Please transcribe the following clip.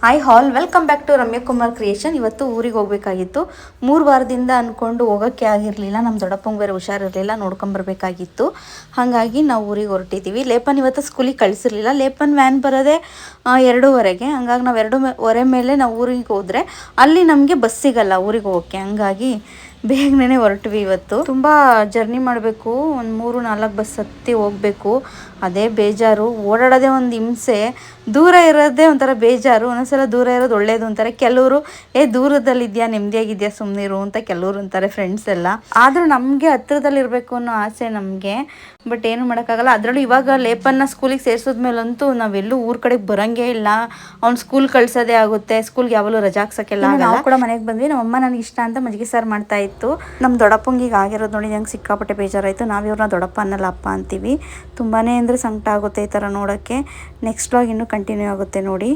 Hi all welcome back to Ramya Kumar creation. ಇವತ್ತು ಊರಿಗೆ ಹೋಗಬೇಕಾಗಿತ್ತು. 3 ವಾರದಿಂದ ಅಂದ್ಕೊಂಡು ಹೋಗೋಕ್ಕೆ ಆಗಿರಲಿಲ್ಲ. ನಮ್ಮ ದೊಡ್ಡಪ್ಪಂಗೆ ಬೇರೆ ಹುಷಾರಿರಲಿಲ್ಲ, ನೋಡ್ಕೊಂಬರ್ಬೇಕಾಗಿತ್ತು. ಹಾಗಾಗಿ ನಾವು ಊರಿಗೆ ಹೊರಟಿದ್ದೀವಿ. ಲೇಪನ್ ಇವತ್ತು ಸ್ಕೂಲಿಗೆ ಕಳಿಸಿರಲಿಲ್ಲ. ಲೇಪನ್ ವ್ಯಾನ್ ಬರೋದೇ 2:15. ಹಂಗಾಗಿ ನಾವು 2:15 ಮೇಲೆ ನಾವು ಊರಿಗೆ ಹೋದರೆ ಅಲ್ಲಿ ನಮಗೆ ಬಸ್ ಸಿಗಲ್ಲ ಊರಿಗೆ ಹೋಗೋಕ್ಕೆ. ಹಂಗಾಗಿ ಬೇಗನೆ ಹೊರಟ್ವಿ. ಇವತ್ತು ತುಂಬ ಜರ್ನಿ ಮಾಡಬೇಕು, ಒಂದು 3-4 ಬಸ್ ಹತ್ತಿ ಹೋಗಬೇಕು. ಅದೇ ಬೇಜಾರು. ಓಡಾಡೋದೇ ಒಂದು ಹಿಂಸೆ, ದೂರ ಇರೋದೇ ಒಂಥರ ಬೇಜಾರು. ಒಂದೊಂದ್ಸಲ ದೂರ ಇರೋದು ಒಳ್ಳೇದು ಅಂತಾರೆ ಕೆಲವರು. ದೂರದಲ್ಲಿದೆಯಾ, ನೆಮ್ಮದಿಯಾಗಿದೆಯಾ, ಸುಮ್ಮನಿರು ಅಂತ ಕೆಲವರು ಅಂತಾರೆ ಫ್ರೆಂಡ್ಸ್ ಎಲ್ಲ. ಆದರೂ ನಮಗೆ ಹತ್ರದಲ್ಲಿರಬೇಕು ಅನ್ನೋ ಆಸೆ ನಮಗೆ. ಬಟ್ ಏನು ಮಾಡೋಕ್ಕಾಗಲ್ಲ. ಅದರಲ್ಲೂ ಇವಾಗ ಲೇಪನ್ನ ಸ್ಕೂಲಿಗೆ ಸೇರಿಸಿದ್ಮೇಲಂತೂ ನಾವೆಲ್ಲೂ ಊರ ಕಡೆಗೆ ಬರೋಂಗೇ ಇಲ್ಲ. ಅವ್ನು ಸ್ಕೂಲ್ ಕಳ್ಸೋದೇ ಆಗುತ್ತೆ. ಸ್ಕೂಲ್ಗೆ ಯಾವಾಗಲೂ ರಜಾ ಹಾಕ್ಸೋಕ್ಕೆಲ್ಲ ಆಗಲ್ಲ. ನಾವು ಕೂಡ ಮನೆಗೆ ಬಂದ್ವಿ. ನಮ್ಮಮ್ಮ ನನಗೆ ಇಷ್ಟ ಅಂತ ಮಜ್ಜಿಗೆ ಸಾರು ಮಾಡ್ತಾ ಇತ್ತು. ನಮ್ಮ ದೊಡ್ಡಪ್ಪಂಗೆ ಈಗ ಆಗಿರೋದು ನೋಡಿ ನಂಗೆ ಸಿಕ್ಕಾಪಟ್ಟೆ ಬೇಜಾರಾಯಿತು. ನಾವು ಇವ್ರನ್ನ ದೊಡ್ಡಪ್ಪ ಅನ್ನಲ್ಲ, ಅಪ್ಪ ಅಂತೀವಿ. ತುಂಬಾ ಅಂದರೆ ಸಂಕಟ ಆಗುತ್ತೆ ಈ ಥರ ನೋಡೋಕ್ಕೆ. ನೆಕ್ಸ್ಟ್ ವ್ಲಾಗ್ ಇನ್ನೂ ಕಂಟಿನ್ಯೂ ಆಗುತ್ತೆ ನೋಡಿ.